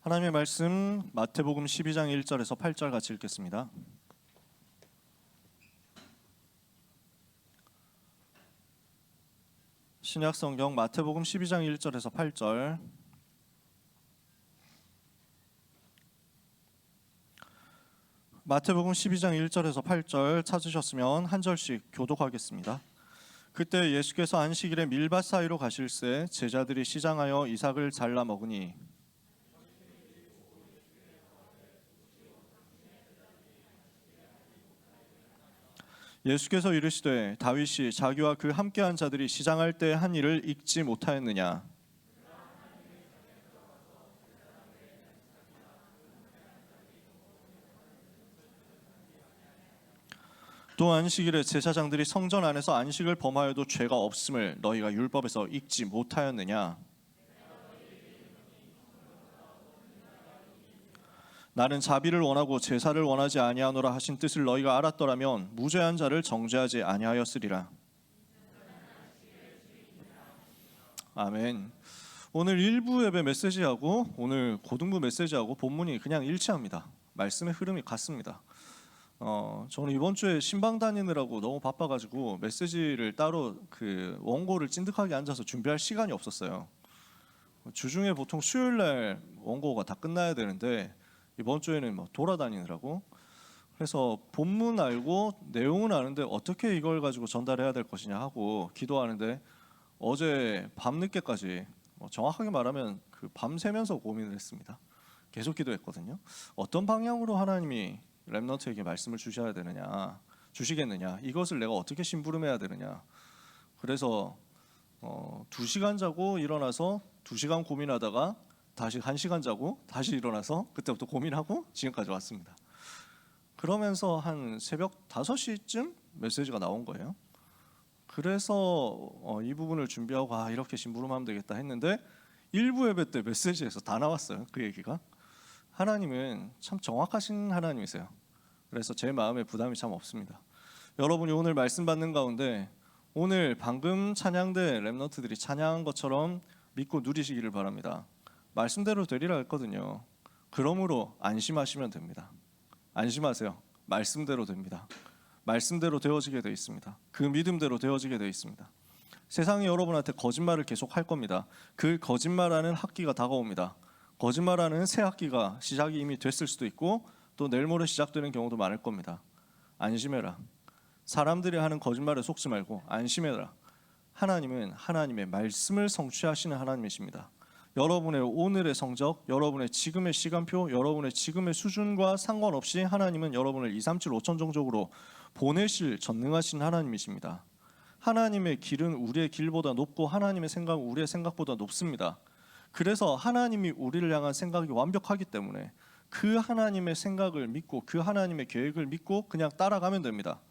하나님의 말씀 마태복음 12장 1절에서 8절 같이 읽겠습니다. 신약성경 마태복음 12장 1절에서 8절. 마태복음 12장 1절에서 8절 찾으셨으면 한 절씩 교독하겠습니다. 그때 예수께서 안식일에 밀밭 사이로 가실새 제자들이 시장하여 이삭을 잘라 먹으니 예수께서 이르시되 다윗이 자기와 그 함께한 자들이 시장할 때 한 일을 읽지 못하였느냐. 또 안식일에 제사장들이 성전 안에서 안식을 범하여도 죄가 없음을 너희가 율법에서 읽지 못하였느냐. 나는 자비를 원하고 제사를 원하지 아니하노라 하신 뜻을 너희가 알았더라면 무죄한 자를 정죄하지 아니하였으리라. 아멘. 오늘 일부 예배 메시지하고 오늘 고등부 메시지하고 본문이 그냥 일치합니다. 말씀의 흐름이 같습니다. 저는 이번 주에 신방 다니느라고 너무 바빠가지고 메시지를 따로 그 원고를 찐득하게 앉아서 준비할 시간이 없었어요. 주중에 보통 수요일날 원고가 다 끝나야 되는데 이번 주에는 돌아다니느라고, 그래서 본문 알고 내용은 아는데 어떻게 이걸 가지고 전달해야 될 것이냐 하고 기도하는데 어제 밤늦게까지, 정확하게 말하면 그 밤새면서 고민을 했습니다. 계속 기도했거든요. 어떤 방향으로 하나님이 렘넌트에게 말씀을 주시겠느냐, 이것을 내가 어떻게 심부름해야 되느냐. 그래서 2시간 자고 일어나서 2시간 고민하다가 다시 1시간 자고 다시 일어나서 그때부터 고민하고 지금까지 왔습니다. 그러면서 한 새벽 5시쯤 메시지가 나온 거예요. 그래서 이 부분을 준비하고 이렇게 심부름하면 되겠다 했는데 일부 예배 때 메시지에서 다 나왔어요. 그 얘기가. 하나님은 참 정확하신 하나님이세요. 그래서 제 마음에 부담이 참 없습니다. 여러분이 오늘 말씀 받는 가운데 오늘 방금 찬양대 렘넌트들이 찬양한 것처럼 믿고 누리시기를 바랍니다. 말씀대로 되리라 했거든요. 그러므로 안심하시면 됩니다. 안심하세요. 말씀대로 됩니다. 말씀대로 되어지게 되어 있습니다. 그 믿음대로 되어지게 되어 있습니다. 세상이 여러분한테 거짓말을 계속 할 겁니다. 그 거짓말하는 학기가 다가옵니다. 거짓말하는 새 학기가 시작이 이미 됐을 수도 있고 또 내일 모레 시작되는 경우도 많을 겁니다. 안심해라. 사람들이 하는 거짓말에 속지 말고 안심해라. 하나님은 하나님의 말씀을 성취하시는 하나님이십니다. 여러분의 오늘의 성적, 여러분의 지금의 시간표, 여러분의 지금의 수준과 상관없이 하나님은 여러분을 2, 3, 7, 5천 종족으로 보내실 전능하신 하나님이십니다. 하나님의 길은 우리의 길보다 높고 하나님의 생각은 우리의 생각보다 높습니다. 그래서 하나님이 우리를 향한 생각이 완벽하기 때문에 그 하나님의 생각을 믿고 그 하나님의 계획을 믿고 그냥 따라가면 됩니다.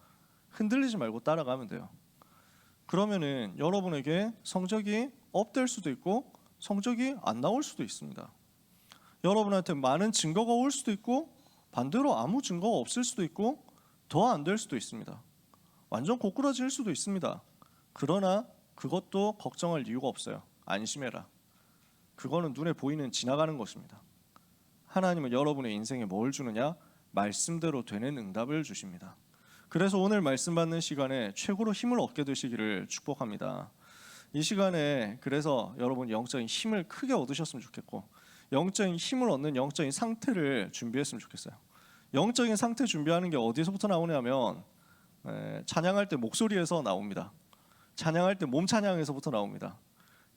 흔들리지 말고 따라가면 돼요. 그러면은 여러분에게 성적이 업될 수도 있고 성적이 안 나올 수도 있습니다. 여러분한테 많은 증거가 올 수도 있고 반대로 아무 증거가 없을 수도 있고 더 안 될 수도 있습니다. 완전 고꾸라질 수도 있습니다. 그러나 그것도 걱정할 이유가 없어요. 안심해라. 그거는 눈에 보이는 지나가는 것입니다. 하나님은 여러분의 인생에 뭘 주느냐? 말씀대로 되는 응답을 주십니다. 그래서 오늘 말씀 받는 시간에 최고로 힘을 얻게 되시기를 축복합니다. 이 시간에 그래서 여러분 영적인 힘을 크게 얻으셨으면 좋겠고 영적인 힘을 얻는 영적인 상태를 준비했으면 좋겠어요. 영적인 상태 준비하는 게 어디서부터 나오냐면 찬양할 때 목소리에서 나옵니다. 찬양할 때 몸 찬양에서부터 나옵니다.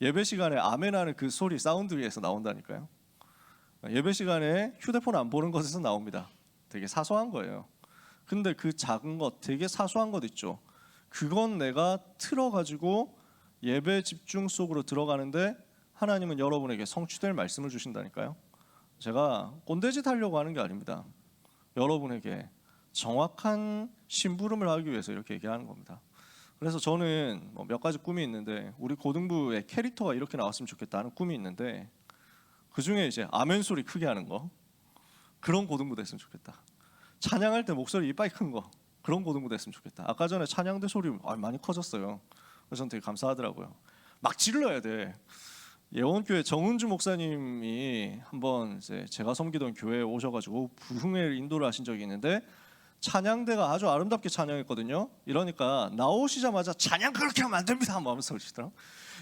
예배 시간에 아멘하는 그 소리 사운드에서 나온다니까요. 예배 시간에 휴대폰 안 보는 것에서 나옵니다. 되게 사소한 거예요. 근데 그 작은 것, 되게 사소한 것 있죠. 그건 내가 틀어가지고 예배 집중 속으로 들어가는데 하나님은 여러분에게 성취될 말씀을 주신다니까요. 제가 꼰대짓 하려고 하는 게 아닙니다. 여러분에게 정확한 심부름을 하기 위해서 이렇게 얘기하는 겁니다. 그래서 저는 몇 가지 꿈이 있는데 우리 고등부의 캐릭터가 이렇게 나왔으면 좋겠다는 꿈이 있는데 그 중에 이제 아멘 소리 크게 하는 거, 그런 고등부 됐으면 좋겠다. 찬양할 때 목소리 이빨 큰 거, 그런 고등부 됐으면 좋겠다. 아까 전에 찬양대 소리 많이 커졌어요. 그래서 저는 되게 감사하더라고요. 막 질러야 돼. 예원교회 정은주 목사님이 한번 이제 제가 섬기던 교회에 오셔가지고 부흥회를 인도를 하신 적이 있는데 찬양대가 아주 아름답게 찬양했거든요. 이러니까 나오시자마자 찬양 그렇게 하면 안 됩니다 하면서 그러시더라고요.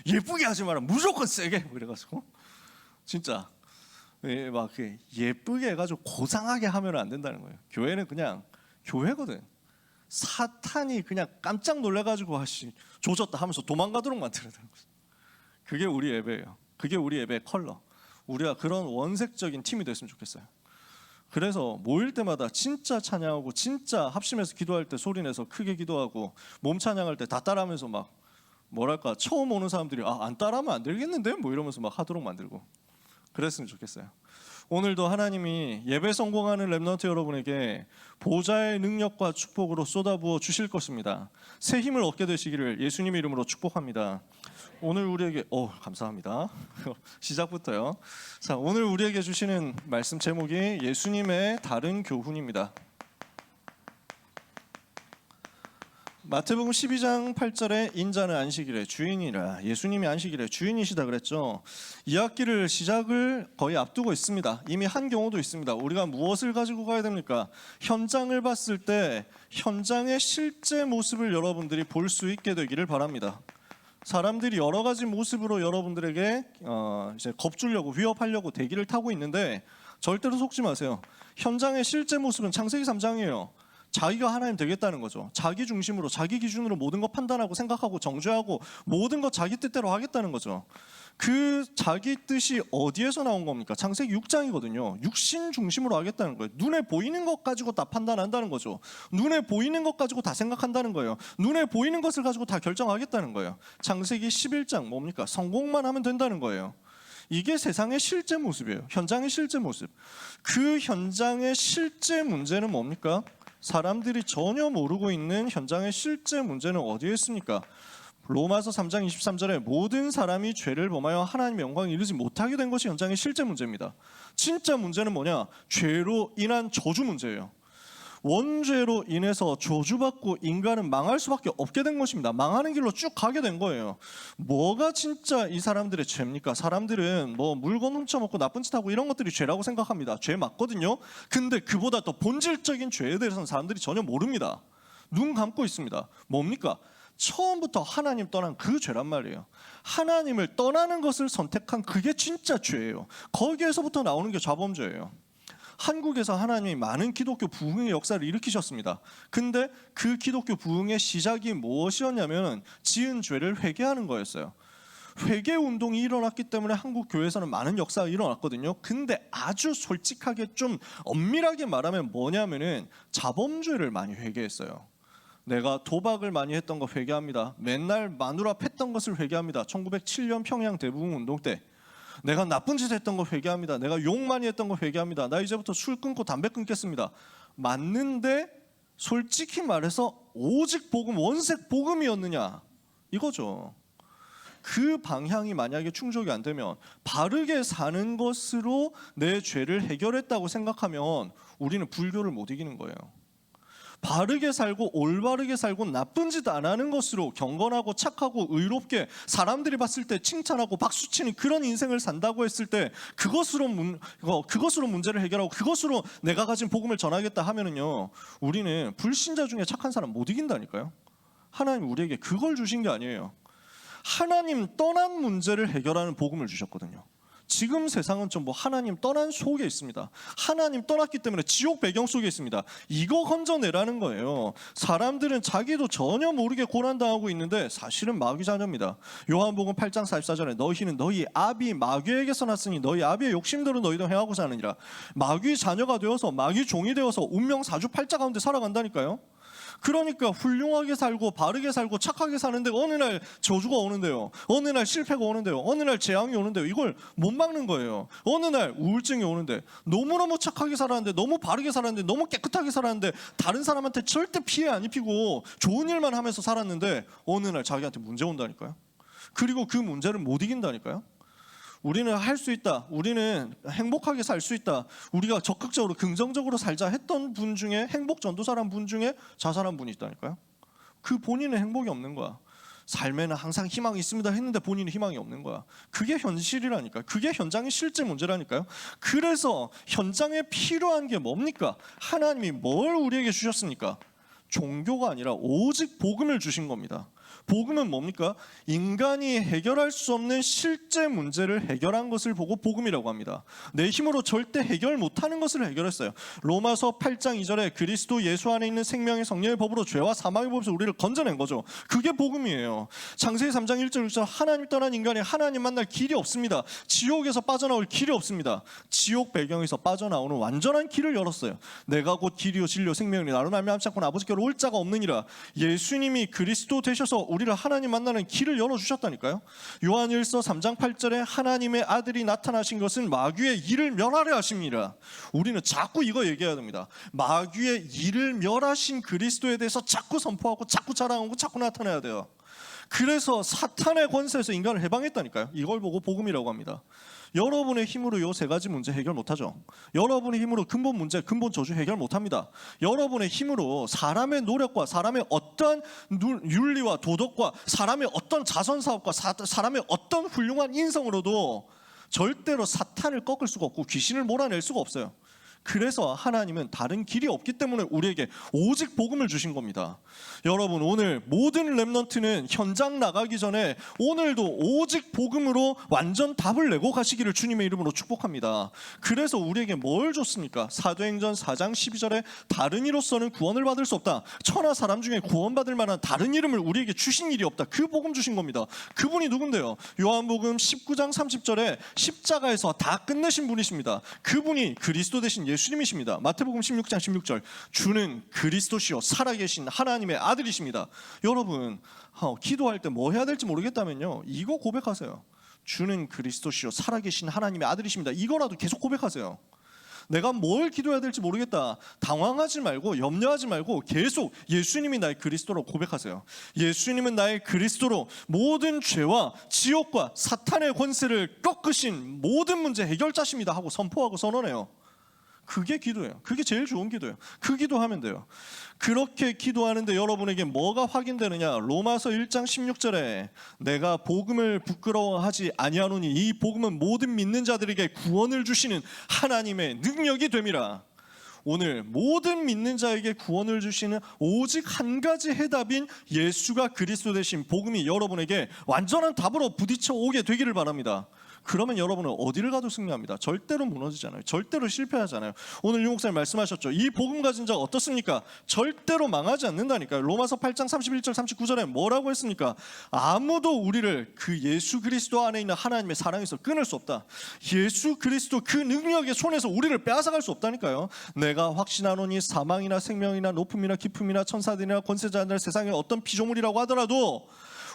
예쁘게 하지 마라, 무조건 세게. 그래가지고 진짜 막 예쁘게 해가지고 고상하게 하면 안 된다는 거예요. 교회는 그냥 교회거든. 사탄이 그냥 깜짝 놀래가지고 조졌다 하면서 도망가도록 만들어야 되는 거죠. 그게 우리 예배예요. 그게 우리 예배의 컬러. 우리가 그런 원색적인 팀이 됐으면 좋겠어요. 그래서 모일 때마다 진짜 찬양하고 진짜 합심해서 기도할 때 소리내서 크게 기도하고 몸 찬양할 때 다 따라하면서 막 뭐랄까 처음 오는 사람들이 안 따라하면 안 되겠는데 뭐 이러면서 막 하도록 만들고 그랬으면 좋겠어요. 오늘도 하나님이 예배 성공하는 렘넌트 여러분에게 보좌의 능력과 축복으로 쏟아부어 주실 것입니다. 새 힘을 얻게 되시기를 예수님의 이름으로 축복합니다. 오늘 우리에게 감사합니다. 시작부터요. 자, 오늘 우리에게 주시는 말씀 제목이 예수님의 다른 교훈입니다. 마태복음 12장 8절에 인자는 안식일의 주인이라, 예수님이 안식일의 주인이시다 그랬죠. 이 학기를 시작을 거의 앞두고 있습니다. 이미 한 경우도 있습니다. 우리가 무엇을 가지고 가야 됩니까? 현장을 봤을 때 현장의 실제 모습을 여러분들이 볼 수 있게 되기를 바랍니다. 사람들이 여러 가지 모습으로 여러분들에게 이제 겁주려고 위협하려고 대기를 타고 있는데 절대로 속지 마세요. 현장의 실제 모습은 창세기 3장이에요. 자기가 하나님 되겠다는 거죠. 자기 중심으로 자기 기준으로 모든 거 판단하고 생각하고 정죄하고 모든 거 자기 뜻대로 하겠다는 거죠. 그 자기 뜻이 어디에서 나온 겁니까? 창세기 6장이거든요. 육신 중심으로 하겠다는 거예요. 눈에 보이는 것 가지고 다 판단한다는 거죠. 눈에 보이는 것 가지고 다 생각한다는 거예요. 눈에 보이는 것을 가지고 다 결정하겠다는 거예요. 창세기 11장 뭡니까? 성공만 하면 된다는 거예요. 이게 세상의 실제 모습이에요. 현장의 실제 모습. 그 현장의 실제 문제는 뭡니까? 사람들이 전혀 모르고 있는 현장의 실제 문제는 어디에 있습니까? 로마서 3장 23절에 모든 사람이 죄를 범하여 하나님의 영광에 이르지 못하게 된 것이 현장의 실제 문제입니다. 진짜 문제는 뭐냐? 죄로 인한 저주 문제예요. 원죄로 인해서 저주받고 인간은 망할 수밖에 없게 된 것입니다. 망하는 길로 쭉 가게 된 거예요. 뭐가 진짜 이 사람들의 죄입니까? 사람들은 뭐 물건 훔쳐먹고 나쁜 짓 하고 이런 것들이 죄라고 생각합니다. 죄 맞거든요. 근데 그보다 더 본질적인 죄에 대해서는 사람들이 전혀 모릅니다. 눈 감고 있습니다. 뭡니까? 처음부터 하나님 떠난 그 죄란 말이에요. 하나님을 떠나는 것을 선택한 그게 진짜 죄예요. 거기에서부터 나오는 게 자범죄예요. 한국에서 하나님이 많은 기독교 부흥의 역사를 일으키셨습니다. 근데 그 기독교 부흥의 시작이 무엇이었냐면 지은 죄를 회개하는 거였어요. 회개 운동이 일어났기 때문에 한국 교회에서는 많은 역사가 일어났거든요. 근데 아주 솔직하게 좀 엄밀하게 말하면 뭐냐면은 자범죄를 많이 회개했어요. 내가 도박을 많이 했던 거 회개합니다. 맨날 마누라 팼던 것을 회개합니다. 1907년 평양 대부흥 운동 때 내가 나쁜 짓 했던 거 회개합니다. 내가 욕 많이 했던 거 회개합니다. 나 이제부터 술 끊고 담배 끊겠습니다. 맞는데 솔직히 말해서 오직 복음, 원색 복음이었느냐 이거죠. 그 방향이 만약에 충족이 안 되면 바르게 사는 것으로 내 죄를 해결했다고 생각하면 우리는 불교를 못 이기는 거예요. 바르게 살고 올바르게 살고 나쁜 짓 안 하는 것으로 경건하고 착하고 의롭게 사람들이 봤을 때 칭찬하고 박수치는 그런 인생을 산다고 했을 때 그것으로 문제를 해결하고 그것으로 내가 가진 복음을 전하겠다 하면은요, 우리는 불신자 중에 착한 사람 못 이긴다니까요. 하나님 우리에게 그걸 주신 게 아니에요. 하나님 떠난 문제를 해결하는 복음을 주셨거든요. 지금 세상은 좀 하나님 떠난 속에 있습니다. 하나님 떠났기 때문에 지옥 배경 속에 있습니다. 이거 건져내라는 거예요. 사람들은 자기도 전혀 모르게 고난당하고 있는데 사실은 마귀 자녀입니다. 요한복음 8장 44절에 너희는 너희 아비 마귀에게서 났으니 너희 아비의 욕심대로 너희도 행하고 사느니라. 마귀 자녀가 되어서 마귀 종이 되어서 운명 사주팔자 가운데 살아간다니까요. 그러니까 훌륭하게 살고 바르게 살고 착하게 사는데 어느 날 저주가 오는데요, 어느 날 실패가 오는데요, 어느 날 재앙이 오는데요, 이걸 못 막는 거예요. 어느 날 우울증이 오는데 너무너무 착하게 살았는데 너무 바르게 살았는데 너무 깨끗하게 살았는데 다른 사람한테 절대 피해 안 입히고 좋은 일만 하면서 살았는데 어느 날 자기한테 문제 온다니까요. 그리고 그 문제를 못 이긴다니까요. 우리는 할 수 있다, 우리는 행복하게 살 수 있다, 우리가 적극적으로 긍정적으로 살자 했던 분 중에 행복 전도사란 분 중에 자살한 분이 있다니까요. 그 본인은 행복이 없는 거야. 삶에는 항상 희망이 있습니다 했는데 본인이 희망이 없는 거야. 그게 현실이라니까요. 그게 현장의 실제 문제라니까요. 그래서 현장에 필요한 게 뭡니까? 하나님이 뭘 우리에게 주셨습니까? 종교가 아니라 오직 복음을 주신 겁니다. 복음은 뭡니까? 인간이 해결할 수 없는 실제 문제를 해결한 것을 보고 복음이라고 합니다. 내 힘으로 절대 해결 못하는 것을 해결했어요. 로마서 8장 2절에 그리스도 예수 안에 있는 생명의 성령의 법으로 죄와 사망의 법에서 우리를 건져낸 거죠. 그게 복음이에요. 창세기 3장 1절 6절 하나님 떠난 인간이 하나님 만날 길이 없습니다. 지옥에서 빠져나올 길이 없습니다. 지옥 배경에서 빠져나오는 완전한 길을 열었어요. 내가 곧 길이요 진리요 생명이니 나로 말미암지 않고는 아버지께로 올 자가 없느니라. 예수님이 그리스도 되셔서 우리를 하나님 만나는 길을 열어주셨다니까요. 요한일서 3장 8절에 하나님의 아들이 나타나신 것은 마귀의 일을 멸하려 하십니다. 우리는 자꾸 이거 얘기해야 됩니다. 마귀의 일을 멸하신 그리스도에 대해서 자꾸 선포하고 자꾸 자랑하고 자꾸 나타내야 돼요. 그래서 사탄의 권세에서 인간을 해방했다니까요. 이걸 보고 복음이라고 합니다. 여러분의 힘으로 이 세 가지 문제 해결 못하죠. 여러분의 힘으로 근본 문제, 근본 저주 해결 못합니다. 여러분의 힘으로 사람의 노력과 사람의 어떠한 윤리와 도덕과 사람의 어떤 자선사업과 사람의 어떤 훌륭한 인성으로도 절대로 사탄을 꺾을 수가 없고 귀신을 몰아낼 수가 없어요. 그래서 하나님은 다른 길이 없기 때문에 우리에게 오직 복음을 주신 겁니다. 여러분, 오늘 모든 렘넌트는 현장 나가기 전에 오늘도 오직 복음으로 완전 답을 내고 가시기를 주님의 이름으로 축복합니다. 그래서 우리에게 뭘 줬습니까? 사도행전 4장 12절에 다른 이로서는 구원을 받을 수 없다. 천하 사람 중에 구원받을 만한 다른 이름을 우리에게 주신 일이 없다. 그 복음 주신 겁니다. 그분이 누군데요? 요한복음 19장 30절에 십자가에서 다 끝내신 분이십니다. 그분이 그리스도 되신 예수님이십니다. 마태복음 16장 16절 주는 그리스도시요 살아계신 하나님의 아들이십니다. 여러분, 기도할 때 뭐 해야 될지 모르겠다면요, 이거 고백하세요. 주는 그리스도시요 살아계신 하나님의 아들이십니다. 이거라도 계속 고백하세요. 내가 뭘 기도해야 될지 모르겠다, 당황하지 말고 염려하지 말고 계속 예수님이 나의 그리스도로 고백하세요. 예수님은 나의 그리스도로 모든 죄와 지옥과 사탄의 권세를 꺾으신 모든 문제 해결자십니다 하고 선포하고 선언해요. 그게 기도예요. 그게 제일 좋은 기도예요. 그 기도하면 돼요. 그렇게 기도하는데 여러분에게 뭐가 확인되느냐? 로마서 1장 16절에 내가 복음을 부끄러워하지 아니하노니 이 복음은 모든 믿는 자들에게 구원을 주시는 하나님의 능력이 됨이라. 오늘 모든 믿는 자에게 구원을 주시는 오직 한 가지 해답인 예수가 그리스도 되신 복음이 여러분에게 완전한 답으로 부딪혀 오게 되기를 바랍니다. 그러면 여러분은 어디를 가도 승리합니다. 절대로 무너지잖아요. 절대로 실패하잖아요. 오늘 유 목사님 말씀하셨죠. 이 복음 가진 자가 어떻습니까? 절대로 망하지 않는다니까요. 로마서 8장 31절 39절에 뭐라고 했습니까? 아무도 우리를 그 예수 그리스도 안에 있는 하나님의 사랑에서 끊을 수 없다. 예수 그리스도 그 능력의 손에서 우리를 빼앗아갈 수 없다니까요. 내가 확신하노니 사망이나 생명이나 높음이나 깊음이나 천사들이나 권세자들 세상의 어떤 피조물이라고 하더라도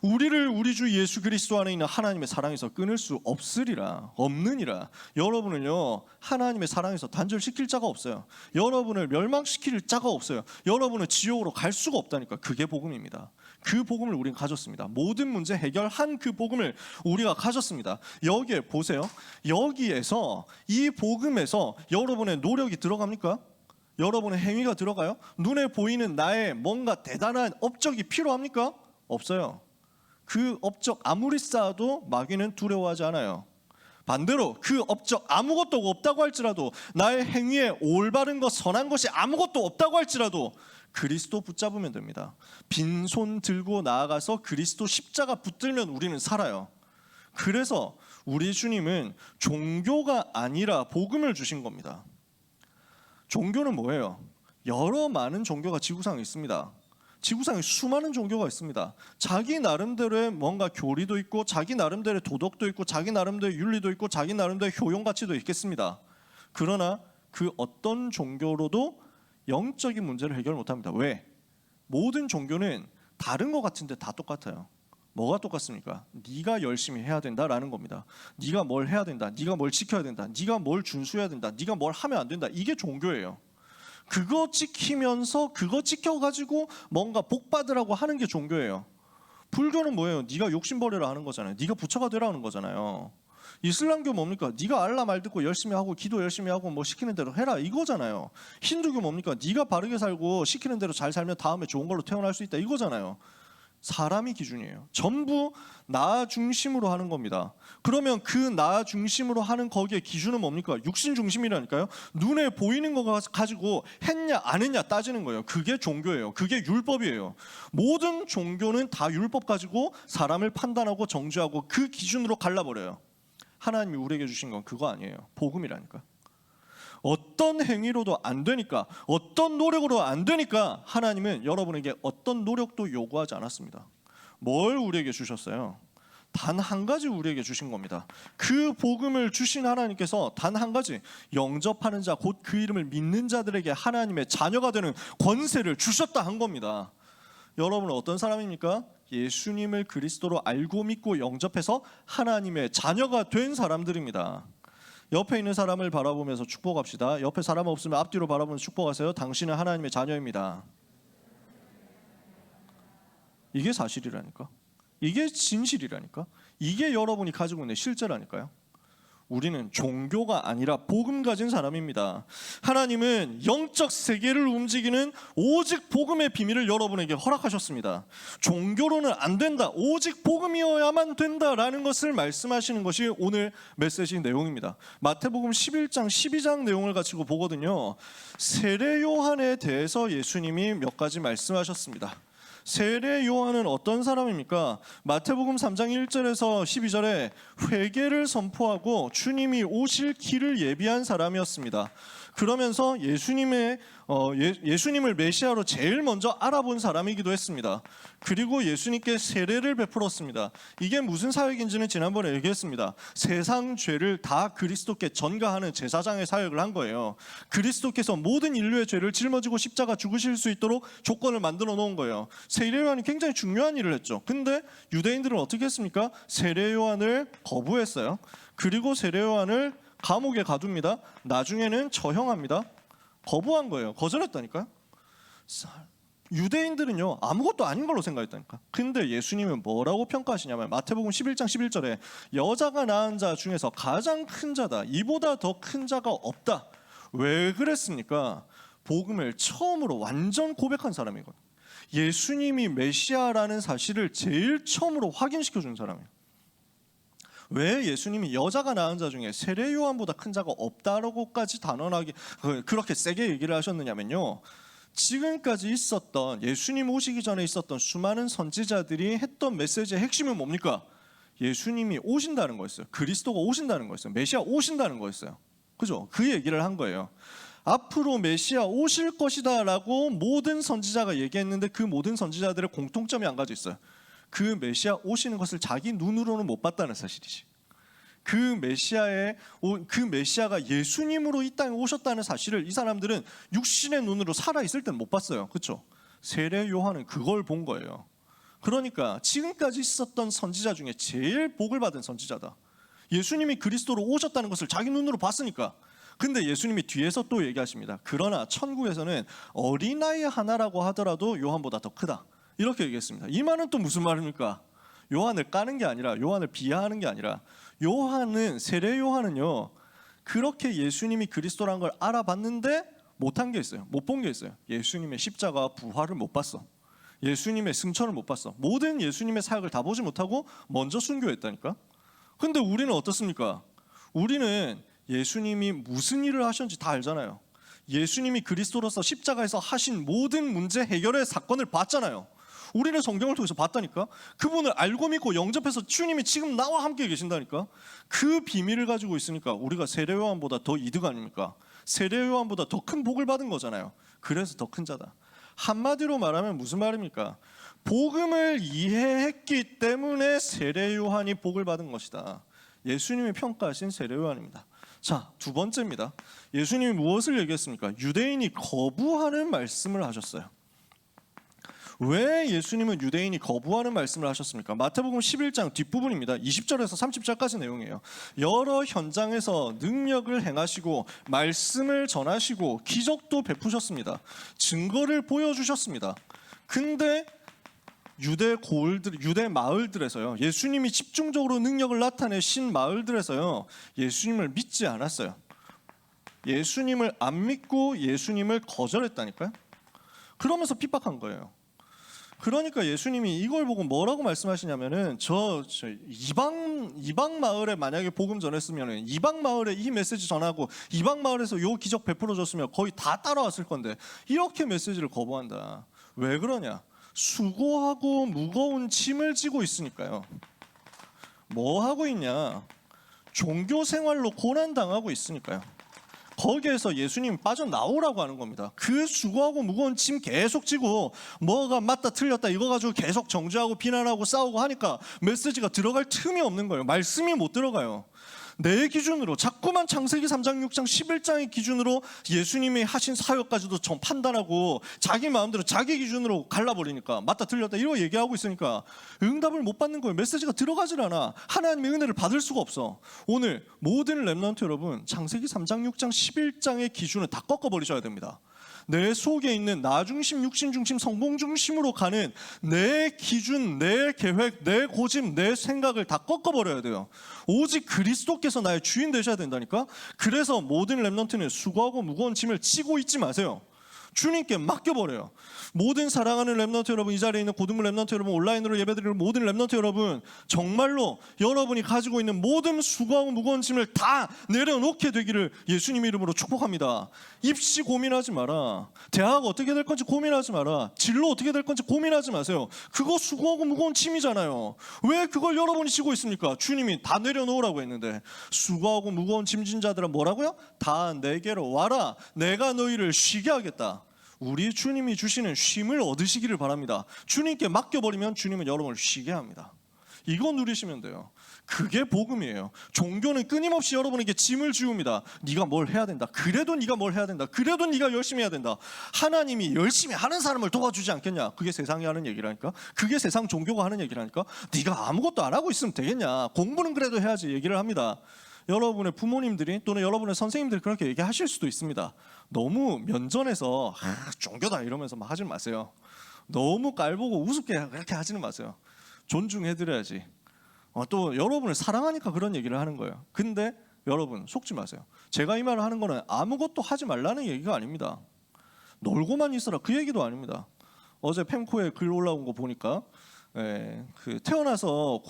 우리를 우리 주 예수 그리스도 안에 있는 하나님의 사랑에서 끊을 수 없느니라. 여러분은요, 하나님의 사랑에서 단절시킬 자가 없어요. 여러분을 멸망시킬 자가 없어요. 여러분은 지옥으로 갈 수가 없다니까. 그게 복음입니다. 그 복음을 우리는 가졌습니다. 모든 문제 해결한 그 복음을 우리가 가졌습니다. 여기에 보세요. 여기에서 이 복음에서 여러분의 노력이 들어갑니까? 여러분의 행위가 들어가요? 눈에 보이는 나의 뭔가 대단한 업적이 필요합니까? 없어요. 그 업적 아무리 쌓아도 마귀는 두려워하지 않아요. 반대로 그 업적 아무것도 없다고 할지라도, 나의 행위에 올바른 것 선한 것이 아무것도 없다고 할지라도 그리스도 붙잡으면 됩니다. 빈손 들고 나아가서 그리스도 십자가 붙들면 우리는 살아요. 그래서 우리 주님은 종교가 아니라 복음을 주신 겁니다. 종교는 뭐예요? 여러 많은 종교가 지구상에 있습니다. 지구상에 수많은 종교가 있습니다. 자기 나름대로의 뭔가 교리도 있고, 자기 나름대로의 도덕도 있고, 자기 나름대로의 윤리도 있고, 자기 나름대로의 효용 가치도 있겠습니다. 그러나 그 어떤 종교로도 영적인 문제를 해결 못합니다. 왜? 모든 종교는 다른 것 같은데 다 똑같아요. 뭐가 똑같습니까? 네가 열심히 해야 된다라는 겁니다. 네가 뭘 해야 된다, 네가 뭘 지켜야 된다, 네가 뭘 준수해야 된다, 네가 뭘 하면 안 된다. 이게 종교예요. 그거 지키면서 그거 지켜가지고 뭔가 복 받으라고 하는 게 종교예요. 불교는 뭐예요? 네가 욕심 버리라 하는 거잖아요. 네가 부처가 되라 하는 거잖아요. 이슬람교 뭡니까? 네가 알라 말 듣고 열심히 하고 기도 열심히 하고 뭐 시키는 대로 해라 이거잖아요. 힌두교 뭡니까? 네가 바르게 살고 시키는 대로 잘 살면 다음에 좋은 걸로 태어날 수 있다 이거잖아요. 사람이 기준이에요. 전부 나 중심으로 하는 겁니다. 그러면 그 나 중심으로 하는 거기에 기준은 뭡니까? 육신 중심이라니까요. 눈에 보이는 거 가지고 했냐 안 했냐 따지는 거예요. 그게 종교예요. 그게 율법이에요. 모든 종교는 다 율법 가지고 사람을 판단하고 정죄하고 그 기준으로 갈라버려요. 하나님이 우리에게 주신 건 그거 아니에요. 복음이라니까. 어떤 행위로도 안 되니까, 어떤 노력으로 안 되니까 하나님은 여러분에게 어떤 노력도 요구하지 않았습니다. 뭘 우리에게 주셨어요? 단 한 가지 우리에게 주신 겁니다. 그 복음을 주신 하나님께서 단 한 가지, 영접하는 자, 곧 그 이름을 믿는 자들에게 하나님의 자녀가 되는 권세를 주셨다 한 겁니다. 여러분은 어떤 사람입니까? 예수님을 그리스도로 알고 믿고 영접해서 하나님의 자녀가 된 사람들입니다. 옆에 있는 사람을 바라보면서 축복합시다. 옆에 사람 없으면 앞뒤로 바라보면서 축복하세요. 당신은 하나님의 자녀입니다. 이게 사실이라니까. 이게 진실이라니까. 이게 여러분이 가지고 있는 실제라니까요. 우리는 종교가 아니라 복음 가진 사람입니다. 하나님은 영적 세계를 움직이는 오직 복음의 비밀을 여러분에게 허락하셨습니다. 종교로는 안 된다, 오직 복음이어야만 된다라는 것을 말씀하시는 것이 오늘 메시지 내용입니다. 마태복음 11장 12장 내용을 가지고 보거든요. 세례 요한에 대해서 예수님이 몇 가지 말씀하셨습니다. 세례 요한은 어떤 사람입니까? 마태복음 3장 1절에서 12절에 회개를 선포하고 주님이 오실 길을 예비한 사람이었습니다. 그러면서 예수님을 메시아로 제일 먼저 알아본 사람이기도 했습니다. 그리고 예수님께 세례를 베풀었습니다. 이게 무슨 사역인지는 지난번에 얘기했습니다. 세상 죄를 다 그리스도께 전가하는 제사장의 사역을 한 거예요. 그리스도께서 모든 인류의 죄를 짊어지고 십자가 죽으실 수 있도록 조건을 만들어 놓은 거예요. 세례 요한이 굉장히 중요한 일을 했죠. 근데 유대인들은 어떻게 했습니까? 세례 요한을 거부했어요. 그리고 세례 요한을 감옥에 가둡니다. 나중에는 처형합니다. 거부한 거예요. 거절했다니까요. 유대인들은요 아무것도 아닌 걸로 생각했다니까. 근데 예수님은 뭐라고 평가하시냐면 마태복음 11장 11절에 여자가 낳은 자 중에서 가장 큰 자다, 이보다 더 큰 자가 없다. 왜 그랬습니까? 복음을 처음으로 완전 고백한 사람이거든요. 예수님이 메시아라는 사실을 제일 처음으로 확인시켜 준 사람이에요. 왜 예수님이 여자가 낳은 자 중에 세례 요한보다 큰 자가 없다라고까지 단언하게 그렇게 세게 얘기를 하셨느냐면요, 지금까지 있었던, 예수님 오시기 전에 있었던 수많은 선지자들이 했던 메시지의 핵심은 뭡니까? 예수님이 오신다는 거였어요. 그리스도가 오신다는 거였어요. 메시아 오신다는 거였어요. 그죠? 그 얘기를 한 거예요. 앞으로 메시아 오실 것이다 라고 모든 선지자가 얘기했는데 그 모든 선지자들의 공통점이 한 가지 있어요. 그 메시아 오시는 것을 자기 눈으로는 못 봤다는 사실이지. 그 메시아가 예수님으로 이 땅에 오셨다는 사실을 이 사람들은 육신의 눈으로 살아 있을 때는 못 봤어요. 그렇죠? 세례 요한은 그걸 본 거예요. 그러니까 지금까지 있었던 선지자 중에 제일 복을 받은 선지자다. 예수님이 그리스도로 오셨다는 것을 자기 눈으로 봤으니까. 근데 예수님이 뒤에서 또 얘기하십니다. 그러나 천국에서는 어린아이 하나라고 하더라도 요한보다 더 크다. 이렇게 얘기했습니다. 이 말은 또 무슨 말입니까? 요한을 까는 게 아니라, 요한을 비하하는 게 아니라, 세례 요한은요 그렇게 예수님이 그리스도라는 걸 알아봤는데 못한 게 있어요. 못 본 게 있어요. 예수님의 십자가 부활을 못 봤어. 예수님의 승천을 못 봤어. 모든 예수님의 사역을 다 보지 못하고 먼저 순교했다니까. 근데 우리는 어떻습니까? 우리는 예수님이 무슨 일을 하셨는지 다 알잖아요. 예수님이 그리스도로서 십자가에서 하신 모든 문제 해결의 사건을 봤잖아요. 우리는 성경을 통해서 봤다니까. 그분을 알고 믿고 영접해서 주님이 지금 나와 함께 계신다니까. 그 비밀을 가지고 있으니까 우리가 세례 요한보다 더 이득 아닙니까? 세례 요한보다 더 큰 복을 받은 거잖아요. 그래서 더 큰 자다. 한마디로 말하면 무슨 말입니까? 복음을 이해했기 때문에 세례 요한이 복을 받은 것이다. 예수님이 평가하신 세례 요한입니다. 자, 두 번째입니다. 예수님이 무엇을 얘기했습니까? 유대인이 거부하는 말씀을 하셨어요. 왜 예수님은 유대인이 거부하는 말씀을 하셨습니까? 마태복음 11장 뒷부분입니다. 20절에서 30절까지 내용이에요. 여러 현장에서 능력을 행하시고 말씀을 전하시고 기적도 베푸셨습니다. 증거를 보여주셨습니다. 근데 유대 마을들에서요, 예수님이 집중적으로 능력을 나타내신 마을들에서요, 예수님을 믿지 않았어요. 예수님을 안 믿고 예수님을 거절했다니까요. 그러면서 핍박한 거예요. 그러니까 예수님이 이걸 보고 뭐라고 말씀하시냐면은 저 이방 마을에 만약에 복음 전했으면은 이방 마을에 이 메시지 전하고 이방 마을에서 요 기적 베풀어 줬으면 거의 다 따라왔을 건데 이렇게 메시지를 거부한다. 왜 그러냐? 수고하고 무거운 짐을 지고 있으니까요. 뭐 하고 있냐? 종교 생활로 고난 당하고 있으니까요. 거기에서 예수님 빠져나오라고 하는 겁니다. 그 수고하고 무거운 짐 계속 지고 뭐가 맞다 틀렸다 이거 가지고 계속 정죄하고 비난하고 싸우고 하니까 메시지가 들어갈 틈이 없는 거예요. 말씀이 못 들어가요. 내 기준으로 자꾸만 창세기 3장 6장 11장의 기준으로 예수님이 하신 사역까지도 좀 판단하고 자기 마음대로 자기 기준으로 갈라버리니까 맞다 틀렸다 이러고 얘기하고 있으니까 응답을 못 받는 거예요. 메시지가 들어가질 않아. 하나님의 은혜를 받을 수가 없어. 오늘 모든 렘넌트 여러분 창세기 3장 6장 11장의 기준을 다 꺾어버리셔야 됩니다. 내 속에 있는 나 중심, 육신 중심, 성공 중심으로 가는 내 기준, 내 계획, 내 고집, 내 생각을 다 꺾어버려야 돼요. 오직 그리스도께서 나의 주인 되셔야 된다니까. 그래서 모든 렘넌트는 수고하고 무거운 짐을 지고 있지 마세요. 주님께 맡겨버려요. 모든 사랑하는 렘넌트 여러분, 이 자리에 있는 고등부 렘넌트 여러분, 온라인으로 예배드리는 모든 렘넌트 여러분, 정말로 여러분이 가지고 있는 모든 수고하고 무거운 짐을 다 내려놓게 되기를 예수님 이름으로 축복합니다. 입시 고민하지 마라. 대학 어떻게 될 건지 고민하지 마라. 진로 어떻게 될 건지 고민하지 마세요. 그거 수고하고 무거운 짐이잖아요. 왜 그걸 여러분이 지고 있습니까? 주님이 다 내려놓으라고 했는데. 수고하고 무거운 짐진 자들은 뭐라고요? 다 내게로 와라. 내가 너희를 쉬게 하겠다. 우리 주님이 주시는 쉼을 얻으시기를 바랍니다. 주님께 맡겨버리면 주님은 여러분을 쉬게 합니다. 이거 누리시면 돼요. 그게 복음이에요. 종교는 끊임없이 여러분에게 짐을 지웁니다. 네가 뭘 해야 된다. 그래도 네가 뭘 해야 된다. 그래도 네가 열심히 해야 된다. 하나님이 열심히 하는 사람을 도와주지 않겠냐. 그게 세상이 하는 얘기라니까. 그게 세상 종교가 하는 얘기라니까. 네가 아무것도 안 하고 있으면 되겠냐. 공부는 그래도 해야지 얘기를 합니다. 여러분의 부모님들이 또는 여러분의 선생님들이 그렇게 얘기하실 수도 있습니다. 너무 면전에서 종교다 이러면서 막 하지 마세요. 너무 깔보고 우습게 그렇게 하지는 마세요. 존중해드려야지. 또 여러분을 사랑하니까 그런 얘기를 하는 거예요. 근데 여러분 속지 마세요. 제가 이 말을 하는 거는 아무것도 하지 말라는 얘기가 아닙니다. 놀고만 있어라 그 얘기도 아닙니다. 어제 펜코에 글 올라온 거 보니까 그 태어나서